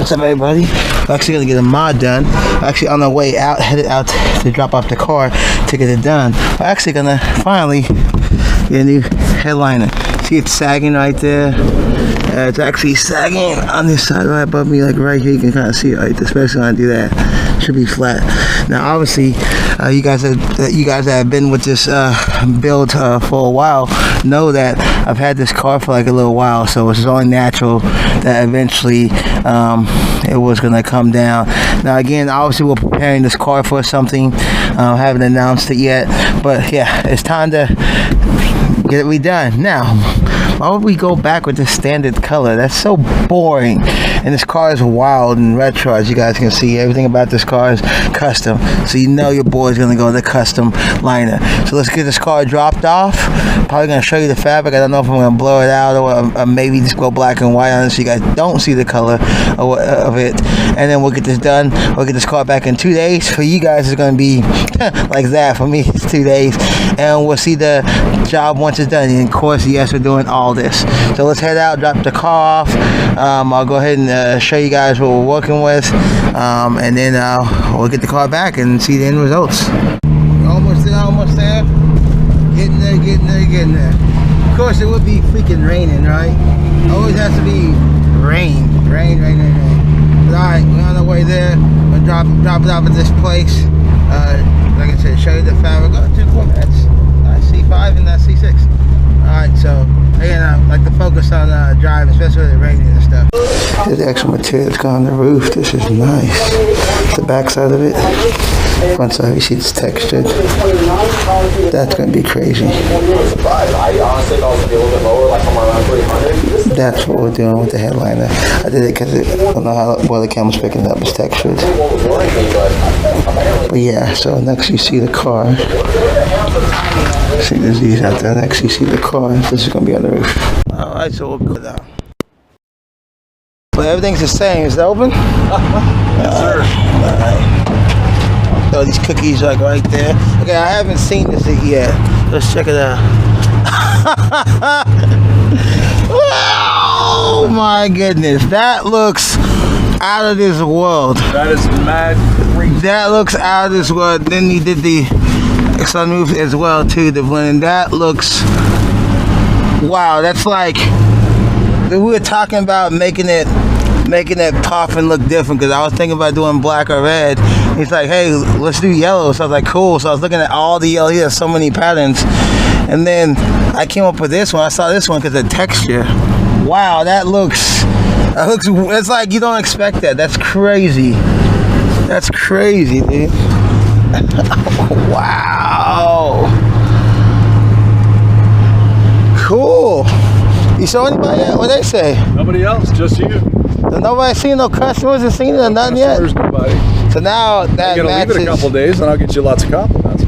What's up, everybody? We're actually gonna get a mod done. We're actually on our way out, headed out to drop off the car to get it done. We're actually gonna finally get a new headliner. See, it's sagging right there. It's actually sagging on this side right above me, like right here. You can kind of see it right there, especially when I do that. Should be flat. Now, obviously, you guys that have been with this build for a while know that I've had this car for like a little while, so it's only natural that eventually it was gonna come down. Now, again, obviously, we're preparing this car for something. Haven't announced it yet, but yeah, it's time to get it redone. Now, why would we go back with this standard color? That's so boring. And this car is wild and retro, as you guys can see. Everything about this car is custom, so you know your boy's gonna go the custom liner. So let's get this car dropped off. Probably gonna show you the fabric. I don't know if I'm gonna blow it out or maybe just go black and white on it so you guys don't see the color of it. And then we'll get this done. We'll get this car back in 2 days. For you guys, it's gonna be like that. For me, it's 2 days, and we'll see the job once it's done. And of course, yes, we're doing all this. So let's head out, drop the car off. I'll go ahead and show you guys what we're working with, and then we'll get the car back and see the end results. Almost there. Getting there. Of course, it would be freaking raining, right? Always has to be rain. But alright, we're on our way there. We'll drop it off at this place. Like I said, show you the fabric. Oh, two Corvettes. C5 and that C6. Alright, so again, I like to focus on driving, especially with it raining and stuff. Here's the actual material that's gone on the roof. This is nice. The back side of it. Front side, you see it's textured. That's going to be crazy. That's what we're doing with the headliner. I did it because I don't know how well the camera's picking up. It's textured. But yeah, so next you see the car. See, there's these out there. Next you see the car. This is going to be on the roof. Alright, so we'll go down. But everything's the same. Is it open? Yes, sir. Alright. So these cookies like right there. Okay, I haven't seen this yet. Let's check it out. Oh my goodness, that looks out of this world. That is mad crazy. That looks out of this world. Then he did the sunroof as well too, the blending. That looks, wow. That's like, we were talking about making it pop and look different, because I was thinking about doing black or red. He's like, hey, let's do yellow. So I was like, cool. So I was looking at all the yellow. He has so many patterns, and then I came up with this one. I saw this one because of the texture. Wow, that looks, it's like you don't expect that. That's crazy. That's crazy, dude. Wow. Cool. You saw anybody yet? What they say? Nobody else, just you. Nobody seen no customers and seen it or nothing yet? Nobody. So now that you're gonna leave it a couple days and I'll get you lots of compliments.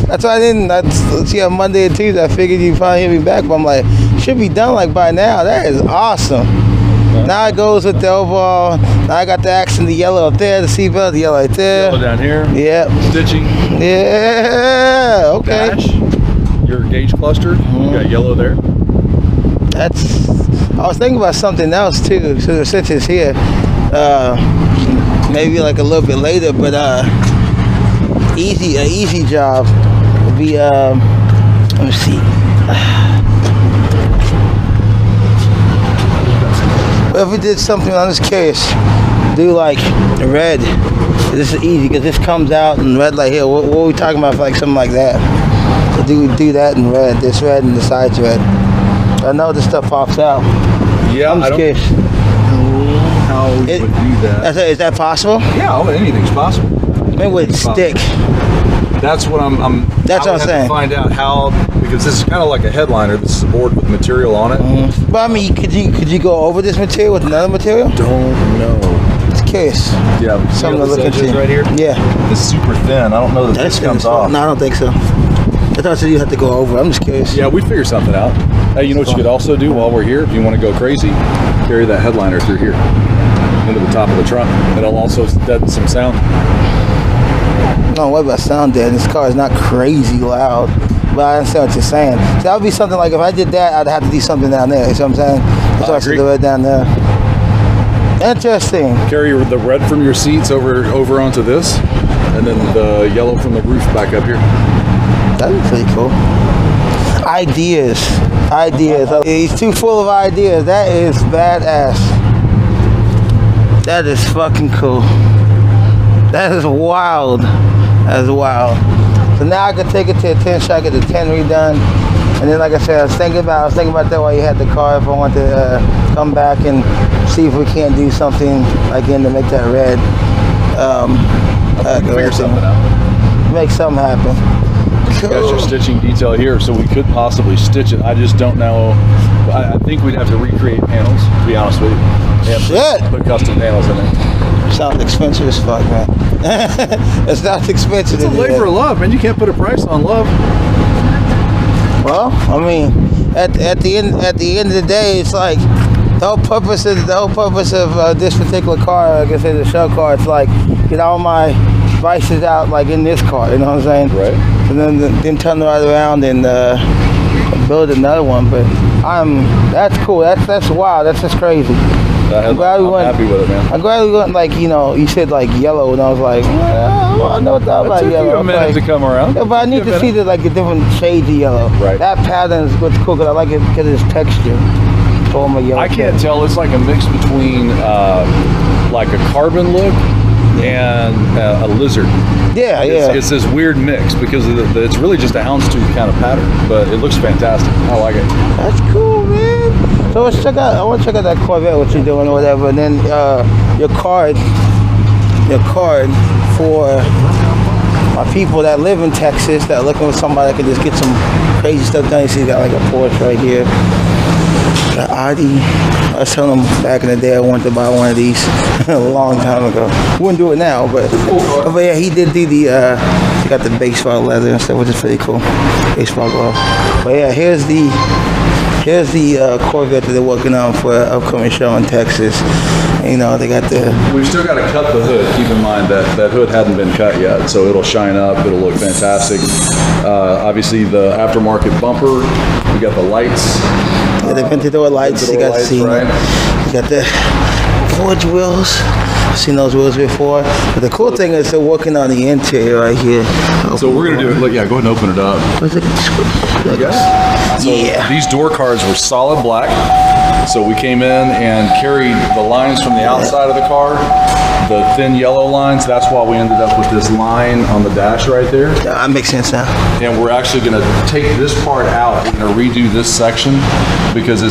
That's why I didn't. Let's see, on Monday and Tuesday, I figured you'd finally hit me back, but I'm like, should be done like by now. That is awesome. Okay. Now it goes with the overall. Now I got the accent, the yellow up there, the seatbelt, the yellow right there. Yellow down here. Yep. Stitching. Yeah. Okay. Dash. Your gauge cluster. You got yellow there. That's. I was thinking about something else too. So since it's here, maybe like a little bit later, but easy job would be let me see. What if we did something? I'm just curious. Do like red. This is easy because this comes out in red like here. What are we talking about? For like something like that. So do that in red. This red and the sides red. I know this stuff pops out. Yeah, I'm just curious. How we would do that. Is that possible? Yeah, anything's possible. Maybe with stick. That's what I'm. That's what I'm saying. To find out how, because this is kind of like a headliner. This is a board with material on it. But I mean, could you go over this material with another material? Don't know. Just curious. Yeah, something to look into right here. Yeah, it's super thin. I don't know that this comes off. No, I don't think so. I thought you had to go over. I'm just curious. Yeah, we'd figure something out. Hey, you know what you could also do while we're here? If you want to go crazy, carry that headliner through here into the top of the trunk. It'll also deaden some sound. No, what about sound dead? This car is not crazy loud, but I understand what you're saying. So that would be something like if I did that, I'd have to do something down there. You know what I'm saying? So I should do it down there. Interesting. Carry the red from your seats over onto this, and then the yellow from the roof back up here. That'd be pretty cool. Ideas. He's too full of ideas. That is badass. That is fucking cool. That is wild. That is wild. So now I can take it to a 10 shot, get the 10 redone. And then, like I said, I was thinking about that while you had the car. If I want to come back and see if we can't do something again to make that red. Figure something out. Make something happen. You got your stitching detail here, so we could possibly stitch it. I just don't know. I think we'd have to recreate panels, to be honest with you. Shit! Put custom panels in it. Sounds expensive as fuck, man. It's not expensive. It's a labor of love, man. You can't put a price on love. Well, I mean, at the end of the day, it's like the whole purpose of this particular car, like I said, the show car, it's like get all my vices out like in this car. You know what I'm saying? Right. And then turn right around and build another one. But that's cool. That's wild. That's just crazy. I'm happy with it, man. I'm glad we went like, you know, you said like yellow, and I was like, well, I know what that about yellow. It took you a minute to come around. Yeah, but I need to see the different shades of yellow. Right. That pattern is what's cool because I like it because of its texture. Form of yellow. I can't tell. It's like a mix between like a carbon look and a lizard. Yeah. It's this weird mix because it's really just a houndstooth kind of pattern, but it looks fantastic. I like it. That's cool, man. So let's check out. I want to check out that Corvette, what you're doing or whatever, and then your card for my people that live in Texas that are looking for somebody that can just get some crazy stuff done. You see, you got like a Porsche right here. The Audi. I was telling them back in the day I wanted to buy one of these a long time ago. Wouldn't do it now, but yeah, he did do the. He got the baseball leather and stuff, which is pretty cool. Baseball glove. But yeah, here's the Corvette that they're working on for an upcoming show in Texas. You know, they got the... We've still got to cut the hood. Keep in mind that hood hadn't been cut yet, so it'll shine up. It'll look fantastic. Obviously, the aftermarket bumper. We got the lights. Yeah, the Ventador lights. You got to see. Right? You got the forged wheels. I've seen those wheels before. But the cool thing is they're working on the interior right here. So we're going to do it. Look, yeah, go ahead and open it up. So these door cards were solid black. So we came in and carried the lines from the outside of the car, the thin yellow lines. That's why we ended up with this line on the dash right there. That makes sense now. And we're actually going to take this part out. We're going to redo this section because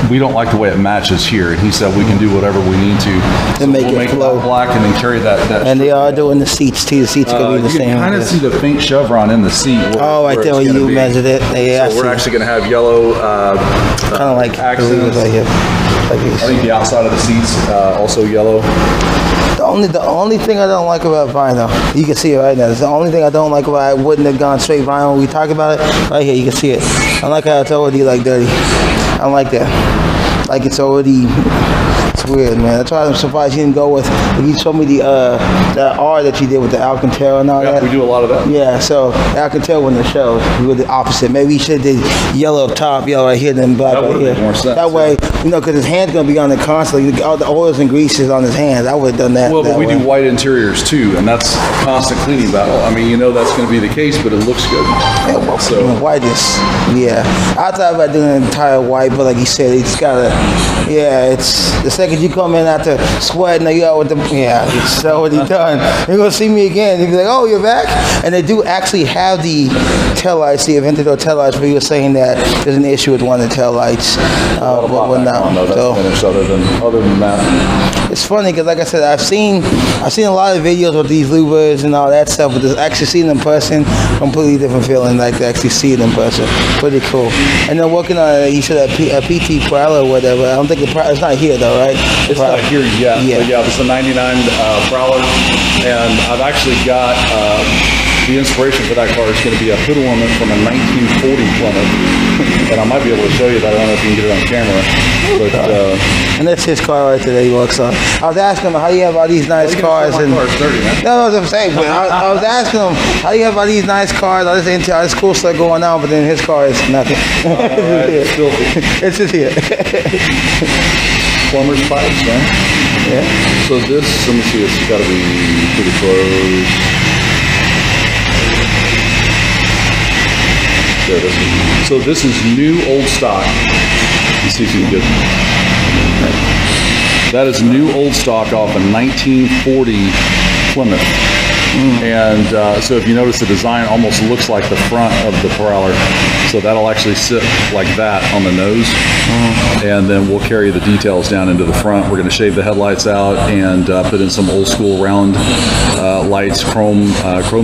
we don't like the way it matches here. And he said we can do whatever we need to. To make it flow. That black and then carry that. And they are doing the seats too. The seats could be the same. You can kind of see the faint chevron in the seat. Right there when you measured it. Yeah, so we're actually going to have yellow kind of like accents. Right here. I think the outside of the seats also yellow. The only thing I don't like about vinyl, you can see it right now. It's the only thing I don't like about it. I wouldn't have gone straight vinyl. We talk about it right here. You can see it. I like how it's already like dirty. I don't like that. Like it's already. It's weird, man. That's why I'm surprised you didn't go with. You showed me the R that you did with the Alcantara and all that. Yeah, we do a lot of that. Yeah, so Alcantara wasn't the show. We were the opposite. Maybe you should have did yellow up top, yellow right here, then black right here. More sense, that way, because his hand's gonna be on it constantly. All the oils and greases on his hands. I would have done that. Well, but we do white interiors too, and that's a constant cleaning battle. I mean, that's going to be the case, but it looks good. So white is, yeah. I thought about doing an entire white, but like you said, it's gotta, it's the second you come in after sweating, you out with the, it's already done. You're gonna see me again. You'll be like, oh, you're back? And they do actually have the tail lights, the Aventador tail lights, but you were saying that there's an issue with one of the tail lights. But not. So finished other than that. It's funny because, like I said, I've seen a lot of videos with these lubers and all that stuff, but actually seeing it in person, completely different feeling. Like to actually see it in person, pretty cool. And then working on, you said a PT Prowler or whatever. I don't think it's not here though, right? It's not here yet. Yeah. But yeah, it's a '99 Prowler, and I've actually got the inspiration for that car is going to be a hood ornament from a 1940 Plymouth, and I might be able to show you that. I don't know if you can get it on camera, but and that's his car right there that he works on. I was asking him how do you have all these nice cars and car's dirty, man. no, what I'm saying, but I was asking him how do you have all these nice cars, all this cool stuff going on, but then his car is nothing. It's filthy. It's just here. Plumber's pipes, man. Yeah. So this, let me see, it's got to be pretty close. There it is. So this is new old stock. Let's see if you can get that is new old stock off a 1940 Plymouth. And so if you notice, the design almost looks like the front of the Prowler. So that'll actually sit like that on the nose. And then we'll carry the details down into the front. We're going to shave the headlights out and put in some old school round lights, chrome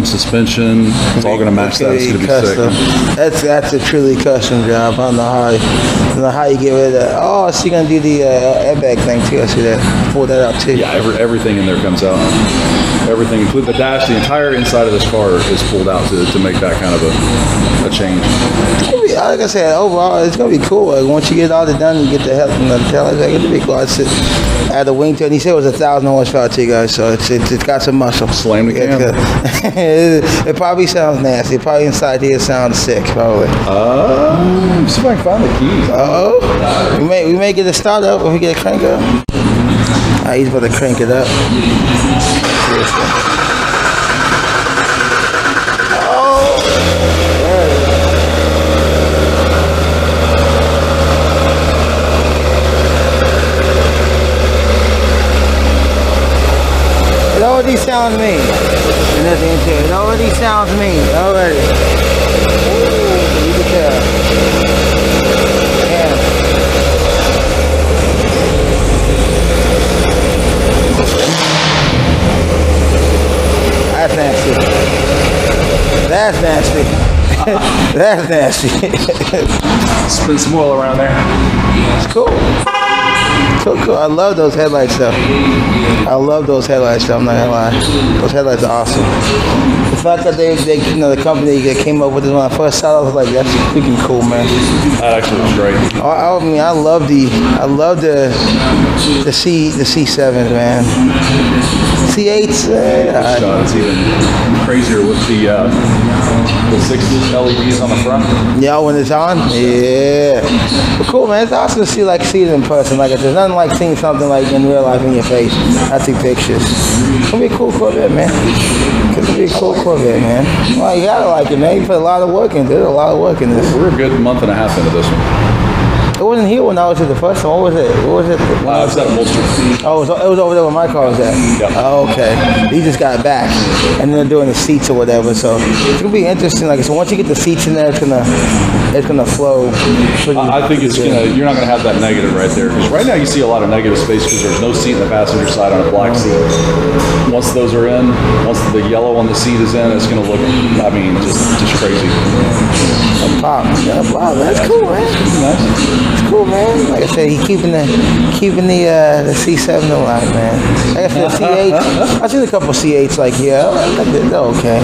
suspension. It's all going to match that. It's going to be sick. That's a truly custom job. I don't know how you get rid of that. Oh, so you're going to do the airbag thing too. I see that. Pull that out too. Yeah, everything in there comes out. Everything, including the dash, the entire inside of this car is pulled out to make that kind of a change. Like I said, overall, it's going to be cool. Like, once you get all that done, you get the hell from the tail. It's going to be cool. I had the wing tune. He said it was 1,000 horsepower too, guys. So it's got some muscle. Slam the cam. It probably sounds nasty. Probably inside here sounds sick. Probably. See if I can find the keys. We may get a start up if we get a crank up. He's about to crank it up. It already sounds mean. It already sounds mean. Already. Ooh, you can tell. Yeah. That's nasty. That's nasty. That's nasty. Spin some oil around there. It's cool. Cool. I love those headlights though. I'm not gonna lie. Those headlights are awesome. The fact that they the company that came up with it when I first saw it, I was like, that's freaking cool, man. That actually was great. I mean, I love the C7s, man. C8s. It's even crazier with the 6 LEDs on the front. Yeah, when it's on. Yeah. But cool, man. It's awesome to see it in person. Like, there's nothing like seeing something like in real life in your face. I see pictures. It's gonna be a cool Corvette, man. It's gonna be a cool Corvette, man. Well, you gotta like it, man. You put a lot of work into it. There's a lot of work in this. We're a good month and a half into this one. It wasn't here when I was here the first time. What was it? It's at Ulster. Oh, it was over there where my car was at. Yep. Oh, okay. He just got back, and they're doing the seats or whatever. So it's gonna be interesting. Like, so once you get the seats in there, it's gonna flow. I think it's you're not gonna have that negative right there, because right now you see a lot of negative space because there's no seat in the passenger side on a black seat. Once those are in, once the yellow on the seat is in, it's gonna look, I mean, just crazy. Pop. Yeah, wow, that's cool, man. Nice. It's cool, man. Like I said, he keeping the C7 alive, man. Like I said, C8. I've seen a couple C8s. Like, yeah, they're okay.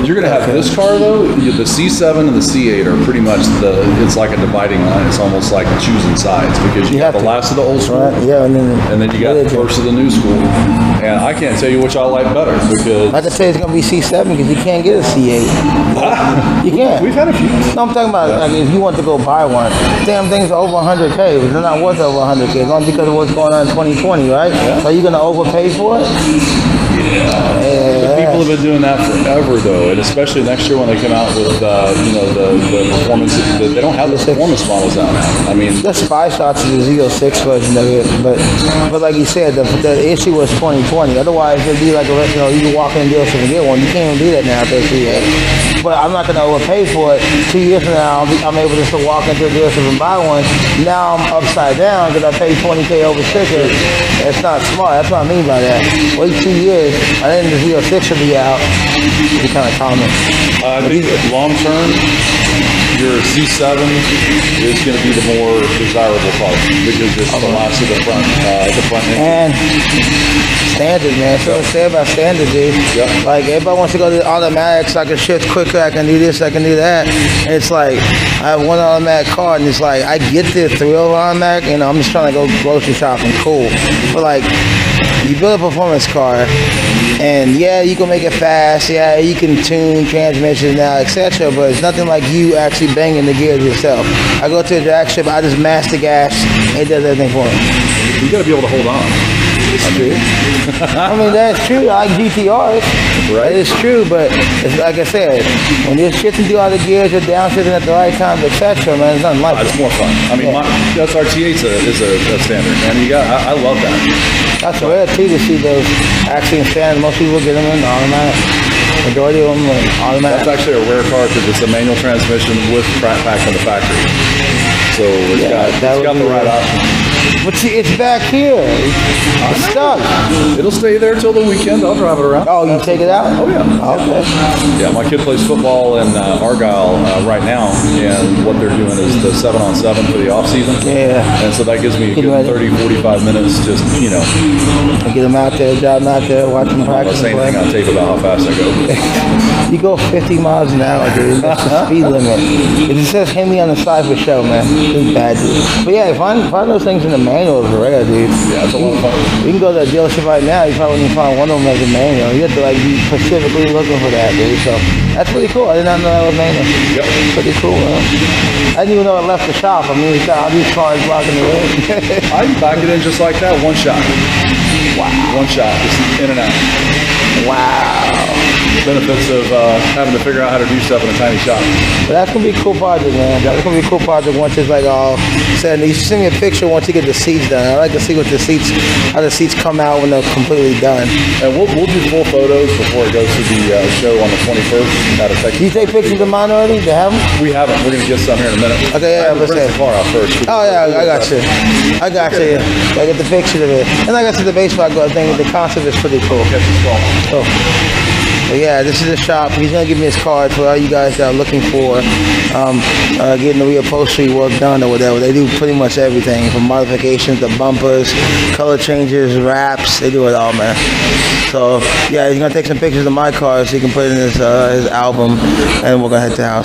You're gonna have this car though. The C7 and the C8 are pretty much it's like a dividing line. It's almost like choosing sides, because you have the last of the old school, right? Yeah, and then you got the first of the new school. And I can't tell you which I like better, because like I say, it's gonna be C7 because you can't get a C8. You can't. We've had a few. No, I'm talking about like if you want to go buy one. Damn things are over 100K. They're not worth over 100K. It's only because of what's going on in 2020, right? Yeah. So are you gonna overpay for it? Yeah. People have been doing that forever, though, and especially next year when they come out with the performance. They don't have the performance models out now. I mean, the Spy Shots is the Z06 version of it, but like you said, the issue was 2020. Otherwise, it'd be like you can walk in the dealership and get one. You can't even do that now. But I'm not gonna overpay for it. 2 years from now, I'm able to still walk into a dealership and buy one. Now I'm upside down because I paid 20K over sticker. It's not smart. That's what I mean by that. Wait 2 years, and then the Z06 will be out. It'll be kind of common. I think long term, your C7 is going to be the more desirable car because it's the last of the front end. And standard, man. So what I say about standard, dude. Yep. Like, everybody wants to go to the automatic so I can shift quicker, I can do this, I can do that. And it's like, I have one automatic car, and it's like, I get the thrill of automatic, I'm just trying to go grocery shopping, cool. But like, you build a performance car, and yeah, you can make it fast, yeah, you can tune transmissions now, etc., but it's nothing like you actually banging the gears yourself. I go to a drag strip, I just mash the gas, it does everything for me. You got to be able to hold on. I mean, that's true. I like GTRs. Right. It's true, but it's like I said, when you're shifting through all the gears, you're downshifting at the right time, etc. Man, it's nothing like It's it. more fun. I mean, my SRT8 is a standard, and I love that. That's rare too to see those actually in standard. Most people get them in automatic. Majority of them are automatic. That's actually a rare car because it's a manual transmission with track pack from the factory. So it's got the right option. But see, it's back here. It's stuck. It'll stay there till the weekend. I'll drive it around. Oh, you take it out? Oh, yeah. Okay. Yeah, my kid plays football in Argyle right now, and what they're doing is the 7-on-7 for the off season. Yeah. And so that gives me a good 30, 45 minutes just, Get them out there, drive them out there, watch them I'm not practice. saying anything on tape about how fast I go. You go 50 miles an hour, dude. That's the speed limit. If it says hit me on the side for show, man. It's bad, dude. But yeah, find those things in the manual is rare, dude. Yeah, it's a lot of fun. You can go to a dealership right now, you probably wouldn't find one of them as a manual. You have to like be specifically looking for that, dude. So that's pretty cool. I did not know that was manual. Yep. Pretty cool, man. I didn't even know it left the shop. I mean, all these cars blocking the road. I can back it in just like that, one shot. Wow. One shot, just in and out. Wow. Benefits of having to figure out how to do stuff in a tiny shop. But that's gonna be a cool project, man. That's gonna be a cool project once it's like all said. You should send me a picture once you get the seats done. I like to see how the seats come out when they're completely done. And we'll do full photos before it goes to the show on the 21st out of Texas. Do you take pictures of mine already? They have them? We haven't. We're going to get some here in a minute. Okay, yeah, let's bring say. the car out first. Oh yeah, I got you. I got you. I get the picture of it. And like I said, the baseball thing, the concept is pretty cool. Catch the small. So, but yeah, this is the shop. He's gonna give me his card for all you guys that are looking for getting the reupholstery work done or whatever. They do pretty much everything from modifications to bumpers, color changes, wraps. They do it all, man. So yeah, he's gonna take some pictures of my car so he can put it in his album, and we're gonna head to the house.